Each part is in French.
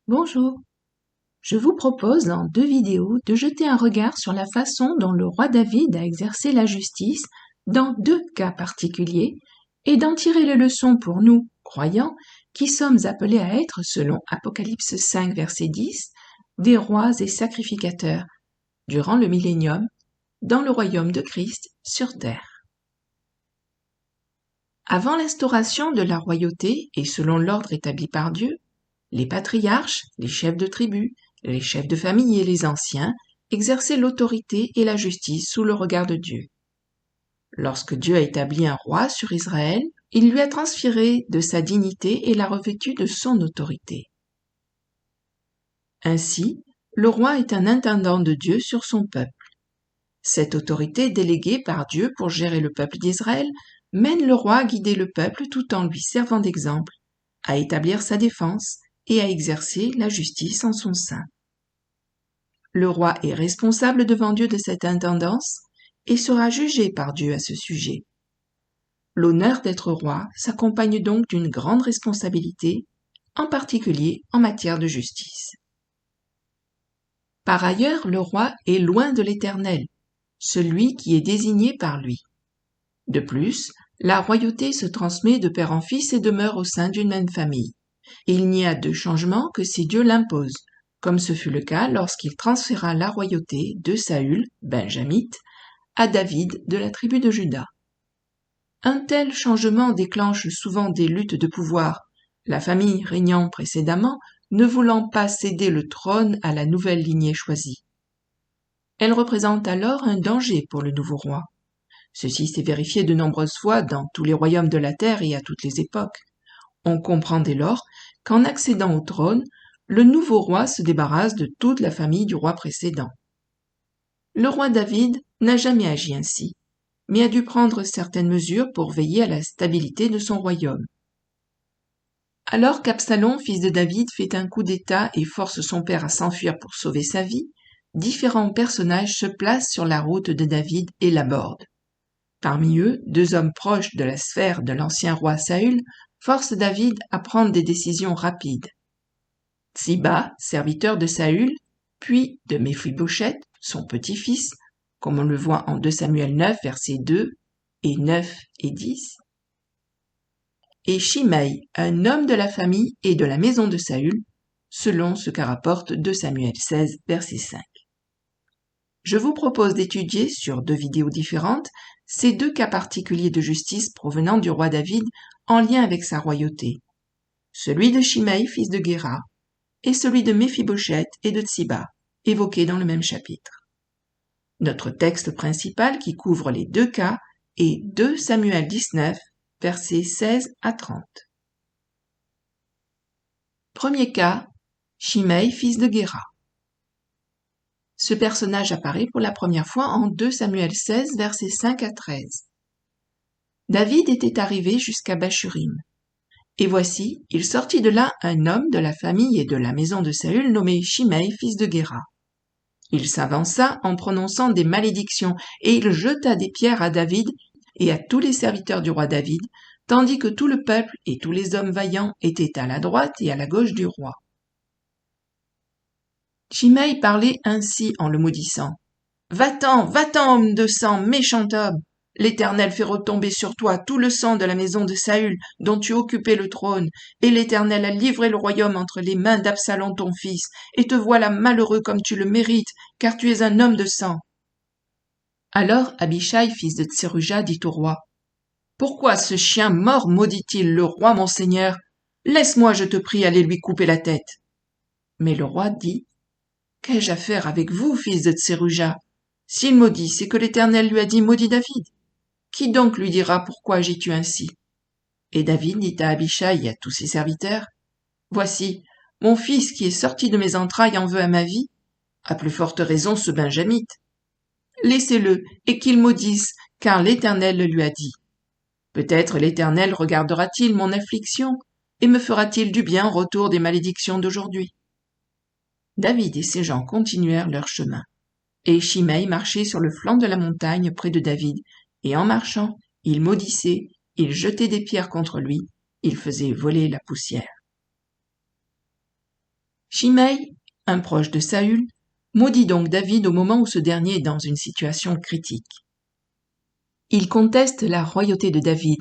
Bonjour, je vous propose dans 2 vidéos de jeter un regard sur la façon dont le roi David a exercé la justice dans 2 cas particuliers et d'en tirer les leçons pour nous, croyants, qui sommes appelés à être, selon Apocalypse 5, verset 10, des rois et sacrificateurs durant le millénium dans le royaume de Christ sur terre. Avant l'instauration de la royauté et selon l'ordre établi par Dieu, les patriarches, les chefs de tribu, les chefs de famille et les anciens exerçaient l'autorité et la justice sous le regard de Dieu. Lorsque Dieu a établi un roi sur Israël, il lui a transféré de sa dignité et l'a revêtu de son autorité. Ainsi, le roi est un intendant de Dieu sur son peuple. Cette autorité déléguée par Dieu pour gérer le peuple d'Israël mène le roi à guider le peuple tout en lui servant d'exemple, à établir sa défense et à exercer la justice en son sein. Le roi est responsable devant Dieu de cette intendance et sera jugé par Dieu à ce sujet. L'honneur d'être roi s'accompagne donc d'une grande responsabilité, en particulier en matière de justice. Par ailleurs, le roi est loin de l'Éternel, celui qui est désigné par lui. De plus, la royauté se transmet de père en fils et demeure au sein d'une même famille. Il n'y a de changement que si Dieu l'impose, comme ce fut le cas lorsqu'il transféra la royauté de Saül, benjamite, à David de la tribu de Juda. Un tel changement déclenche souvent des luttes de pouvoir, la famille régnant précédemment ne voulant pas céder le trône à la nouvelle lignée choisie. Elle représente alors un danger pour le nouveau roi. Ceci s'est vérifié de nombreuses fois dans tous les royaumes de la terre et à toutes les époques. On comprend dès lors qu'en accédant au trône, le nouveau roi se débarrasse de toute la famille du roi précédent. Le roi David n'a jamais agi ainsi, mais a dû prendre certaines mesures pour veiller à la stabilité de son royaume. Alors qu'Absalom, fils de David, fait un coup d'État et force son père à s'enfuir pour sauver sa vie, différents personnages se placent sur la route de David et l'abordent. Parmi eux, 2 hommes proches de la sphère de l'ancien roi Saül forcent David à prendre des décisions rapides. Tsiba, serviteur de Saül, puis de Méphibosheth, son petit-fils, comme on le voit en 2 Samuel 9, versets 2 et 9 et 10, et Shimei, un homme de la famille et de la maison de Saül, selon ce que rapporte 2 Samuel 16, verset 5. Je vous propose d'étudier sur 2 vidéos différentes ces 2 cas particuliers de justice provenant du roi David en lien avec sa royauté. Celui de Shimei, fils de Guéra, et celui de Méphibosheth et de Tsiba, évoqués dans le même chapitre. Notre texte principal qui couvre les 2 cas est 2 Samuel 19, versets 16 à 30. Premier cas, Shimei, fils de Guéra. Ce personnage apparaît pour la première fois en 2 Samuel 16, versets 5 à 13. David était arrivé jusqu'à Bachurim. Et voici, il sortit de là un homme de la famille et de la maison de Saül nommé Shimei, fils de Guéra. Il s'avança en prononçant des malédictions et il jeta des pierres à David et à tous les serviteurs du roi David, tandis que tout le peuple et tous les hommes vaillants étaient à la droite et à la gauche du roi. Shimei parlait ainsi en le maudissant. « Va-t'en, homme de sang, méchant homme! L'Éternel fait retomber sur toi tout le sang de la maison de Saül, dont tu occupais le trône, et l'Éternel a livré le royaume entre les mains d'Absalom ton fils, et te voilà malheureux comme tu le mérites, car tu es un homme de sang. » Alors Abishai, fils de Tseruja, dit au roi, « Pourquoi ce chien mort maudit-il le roi mon seigneur? Laisse-moi, je te prie, aller lui couper la tête. » Mais le roi dit, « Qu'ai-je à faire avec vous, fils de Tseruja? S'il maudit, c'est que l'Éternel lui a dit, maudit David. Qui donc lui dira pourquoi agis-tu ainsi? » Et David dit à Abishai et à tous ses serviteurs, « Voici, mon fils qui est sorti de mes entrailles en veut à ma vie, à plus forte raison ce benjamite. Laissez-le et qu'il maudisse, car l'Éternel le lui a dit. Peut-être l'Éternel regardera-t-il mon affliction et me fera-t-il du bien en retour des malédictions d'aujourd'hui. » David et ses gens continuèrent leur chemin. Et Shimei marchait sur le flanc de la montagne près de David, et en marchant, il maudissait, il jetait des pierres contre lui, il faisait voler la poussière. Shimei, un proche de Saül, maudit donc David au moment où ce dernier est dans une situation critique. Il conteste la royauté de David.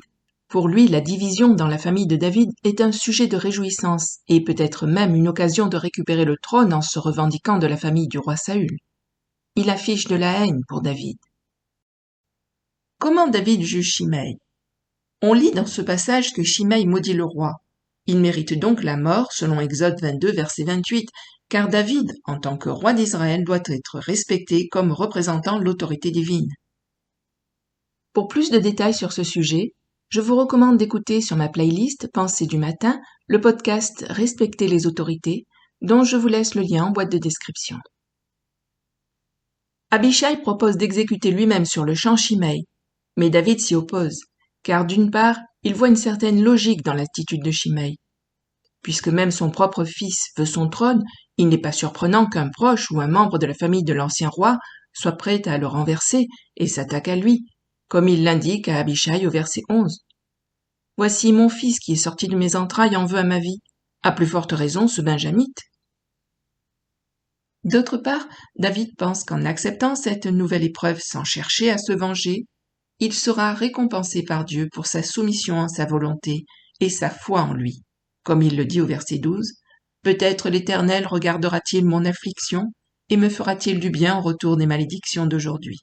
Pour lui, la division dans la famille de David est un sujet de réjouissance et peut-être même une occasion de récupérer le trône en se revendiquant de la famille du roi Saül. Il affiche de la haine pour David. Comment David juge Shimei? On lit dans ce passage que Shimei maudit le roi. Il mérite donc la mort selon Exode 22, verset 28, car David, en tant que roi d'Israël, doit être respecté comme représentant l'autorité divine. Pour plus de détails sur ce sujet, je vous recommande d'écouter sur ma playlist Pensée du matin le podcast Respecter les autorités, dont je vous laisse le lien en boîte de description. Abishai propose d'exécuter lui-même sur le champ Shimei, mais David s'y oppose, car d'une part, il voit une certaine logique dans l'attitude de Shimei. Puisque même son propre fils veut son trône, il n'est pas surprenant qu'un proche ou un membre de la famille de l'ancien roi soit prêt à le renverser et s'attaque à lui, comme il l'indique à Abishai au verset 11. « Voici mon fils qui est sorti de mes entrailles en veut à ma vie, à plus forte raison ce Benjamite. » D'autre part, David pense qu'en acceptant cette nouvelle épreuve sans chercher à se venger, il sera récompensé par Dieu pour sa soumission à sa volonté et sa foi en lui. Comme il le dit au verset 12, « Peut-être l'Éternel regardera-t-il mon affliction et me fera-t-il du bien en retour des malédictions d'aujourd'hui. »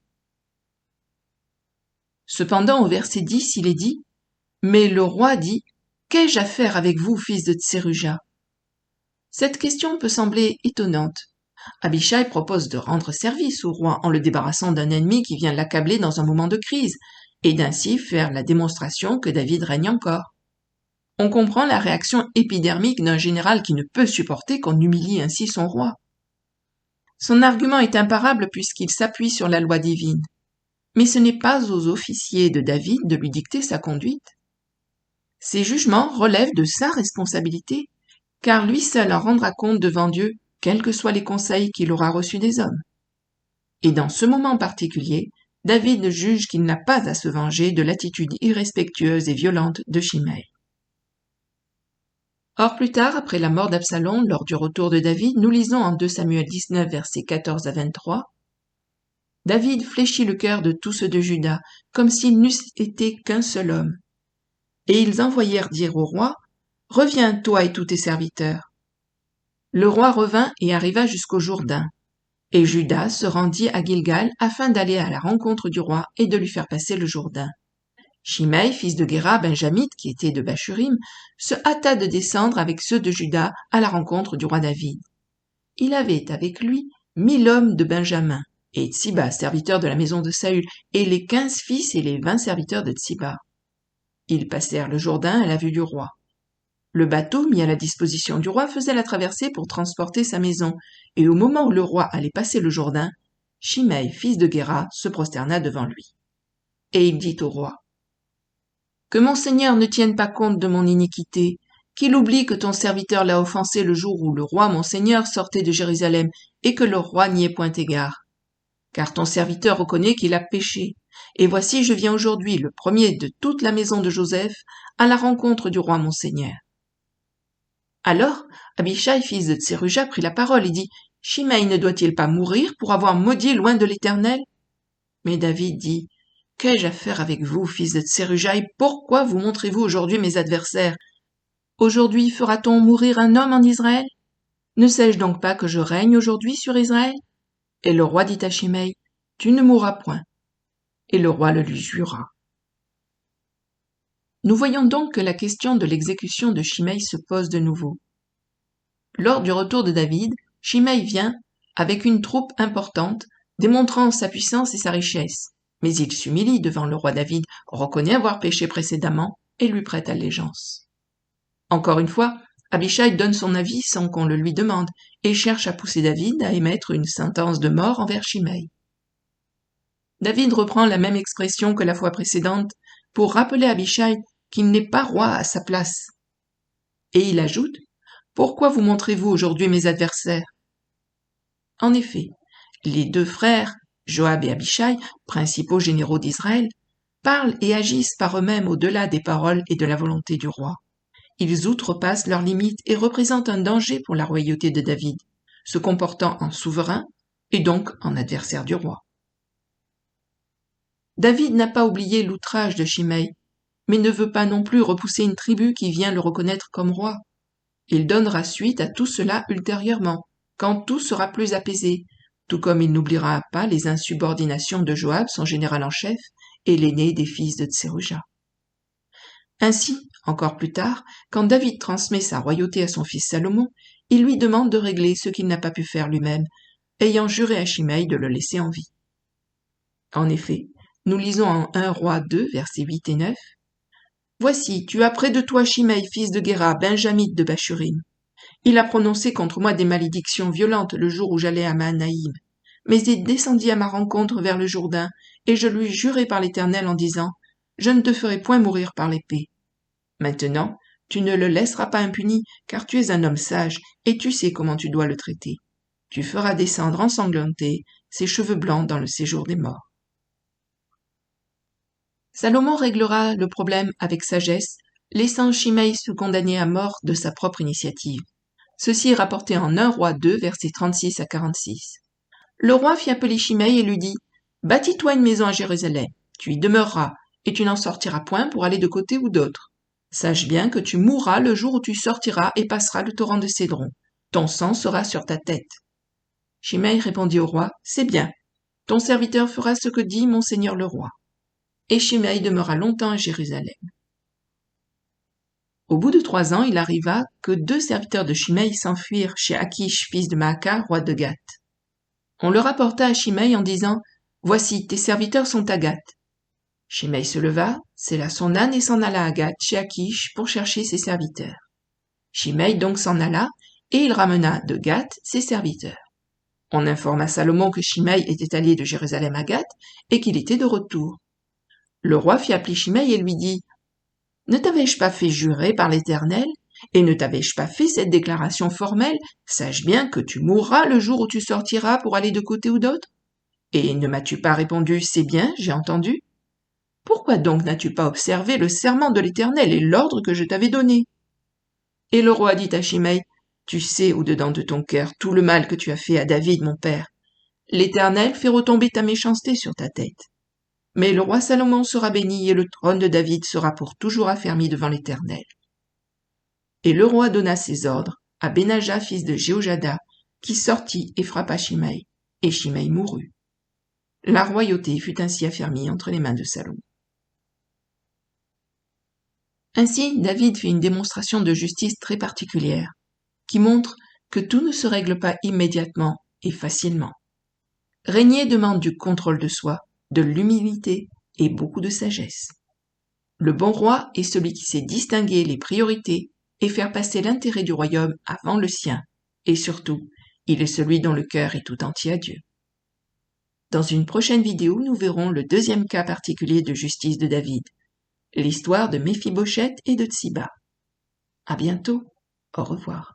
Cependant, au verset 10, il est dit « Mais le roi dit, qu'ai-je à faire avec vous, fils de Tseruja ?» Cette question peut sembler étonnante. Abishai propose de rendre service au roi en le débarrassant d'un ennemi qui vient l'accabler dans un moment de crise, et d'ainsi faire la démonstration que David règne encore. On comprend la réaction épidermique d'un général qui ne peut supporter qu'on humilie ainsi son roi. Son argument est imparable puisqu'il s'appuie sur la loi divine. Mais ce n'est pas aux officiers de David de lui dicter sa conduite. Ses jugements relèvent de sa responsabilité, car lui seul en rendra compte devant Dieu, quels que soient les conseils qu'il aura reçus des hommes. Et dans ce moment particulier, David juge qu'il n'a pas à se venger de l'attitude irrespectueuse et violente de Shimei. Or plus tard, après la mort d'Absalom, lors du retour de David, nous lisons en 2 Samuel 19, versets 14 à 23, « David fléchit le cœur de tous ceux de Juda, comme s'ils n'eussent été qu'un seul homme. Et ils envoyèrent dire au roi, « Reviens, toi et tous tes serviteurs. » Le roi revint et arriva jusqu'au Jourdain. Et Juda se rendit à Gilgal afin d'aller à la rencontre du roi et de lui faire passer le Jourdain. Shimei, fils de Géra, Benjamite, qui était de Bachurim, se hâta de descendre avec ceux de Juda à la rencontre du roi David. Il avait avec lui 1000 hommes de Benjamin, et Tsiba, serviteur de la maison de Saül, et les 15 fils et les 20 serviteurs de Tsiba. Ils passèrent le Jourdain à la vue du roi. Le bateau mis à la disposition du roi faisait la traversée pour transporter sa maison, et au moment où le roi allait passer le Jourdain, Shimei, fils de Géra, se prosterna devant lui. Et il dit au roi, « Que mon Seigneur ne tienne pas compte de mon iniquité, qu'il oublie que ton serviteur l'a offensé le jour où le roi mon Seigneur sortait de Jérusalem, et que le roi n'y ait point égard. Car ton serviteur reconnaît qu'il a péché, et voici je viens aujourd'hui, le premier de toute la maison de Joseph, à la rencontre du roi mon Seigneur. » Alors, Abishai, fils de Tseruja, prit la parole et dit, « Shimei ne doit-il pas mourir pour avoir maudit loin de l'Éternel ?» Mais David dit, « Qu'ai-je à faire avec vous, fils de Tseruja, et pourquoi vous montrez-vous aujourd'hui mes adversaires? Aujourd'hui fera-t-on mourir un homme en Israël? Ne sais-je donc pas que je règne aujourd'hui sur Israël? » Et le roi dit à Shimei, « Tu ne mourras point. » Et le roi le lui jura. Nous voyons donc que la question de l'exécution de Shimei se pose de nouveau. Lors du retour de David, Shimei vient, avec une troupe importante, démontrant sa puissance et sa richesse, mais il s'humilie devant le roi David, reconnaît avoir péché précédemment et lui prête allégeance. Encore une fois, Abishai donne son avis sans qu'on le lui demande et cherche à pousser David à émettre une sentence de mort envers Shimei. David reprend la même expression que la fois précédente pour rappeler à Abishai qu'il n'est pas roi à sa place. Et il ajoute, « Pourquoi vous montrez-vous aujourd'hui mes adversaires ?» En effet, les deux frères, Joab et Abishai, principaux généraux d'Israël, parlent et agissent par eux-mêmes au-delà des paroles et de la volonté du roi. Ils outrepassent leurs limites et représentent un danger pour la royauté de David, se comportant en souverain et donc en adversaire du roi. David n'a pas oublié l'outrage de Shimei, mais ne veut pas non plus repousser une tribu qui vient le reconnaître comme roi. Il donnera suite à tout cela ultérieurement, quand tout sera plus apaisé, tout comme il n'oubliera pas les insubordinations de Joab, son général en chef, et l'aîné des fils de Tseruja. Ainsi, encore plus tard, quand David transmet sa royauté à son fils Salomon, il lui demande de régler ce qu'il n'a pas pu faire lui-même, ayant juré à Shimei de le laisser en vie. En effet, nous lisons en 1 Roi 2, versets 8 et 9, « Voici, tu as près de toi Shimei, fils de Guéra, benjamite de Bachurim. Il a prononcé contre moi des malédictions violentes le jour où j'allais à Mahanaïm. Mais il descendit à ma rencontre vers le Jourdain, et je lui jurai par l'Éternel en disant, « Je ne te ferai point mourir par l'épée. » Maintenant, tu ne le laisseras pas impuni, car tu es un homme sage, et tu sais comment tu dois le traiter. Tu feras descendre ensanglanté ses cheveux blancs dans le séjour des morts. Salomon réglera le problème avec sagesse, laissant Shimei se condamner à mort de sa propre initiative. Ceci est rapporté en 1 Roi 2, versets 36 à 46. Le roi fit appeler Shimei et lui dit, « Bâtis-toi une maison à Jérusalem, tu y demeureras, et tu n'en sortiras point pour aller de côté ou d'autre. Sache bien que tu mourras le jour où tu sortiras et passeras le torrent de Cédron. Ton sang sera sur ta tête. » Shimei répondit au roi, « C'est bien, ton serviteur fera ce que dit mon seigneur le roi. » Et Shimei demeura longtemps à Jérusalem. Au bout de 3 ans, il arriva que 2 serviteurs de Shimei s'enfuirent chez Akish, fils de Maaka, roi de Gath. On le rapporta à Shimei en disant, « Voici, tes serviteurs sont à Gath. » Shimei se leva, sella son âne et s'en alla à Gath, chez Akish, pour chercher ses serviteurs. Shimei donc s'en alla, et il ramena de Gath ses serviteurs. On informa Salomon que Shimei était allé de Jérusalem à Gath, et qu'il était de retour. Le roi fit appeler Shimei et lui dit, « Ne t'avais-je pas fait jurer par l'Éternel, et ne t'avais-je pas fait cette déclaration formelle, sache bien que tu mourras le jour où tu sortiras pour aller de côté ou d'autre? Et ne m'as-tu pas répondu, c'est bien, j'ai entendu? Pourquoi donc n'as-tu pas observé le serment de l'Éternel et l'ordre que je t'avais donné? » Et le roi dit à Shimei, « Tu sais au-dedans de ton cœur tout le mal que tu as fait à David, mon père. L'Éternel fait retomber ta méchanceté sur ta tête. Mais le roi Salomon sera béni et le trône de David sera pour toujours affermi devant l'Éternel. » Et le roi donna ses ordres à Benaja, fils de Jéhojada, qui sortit et frappa Shimei, et Shimei mourut. La royauté fut ainsi affermie entre les mains de Salomon. Ainsi, David fit une démonstration de justice très particulière, qui montre que tout ne se règle pas immédiatement et facilement. Régner demande du contrôle de soi, de l'humilité et beaucoup de sagesse. Le bon roi est celui qui sait distinguer les priorités et faire passer l'intérêt du royaume avant le sien, et surtout, il est celui dont le cœur est tout entier à Dieu. Dans une prochaine vidéo, nous verrons le 2e cas particulier de justice de David, l'histoire de Méphibosheth et de Tsiba. À bientôt, au revoir.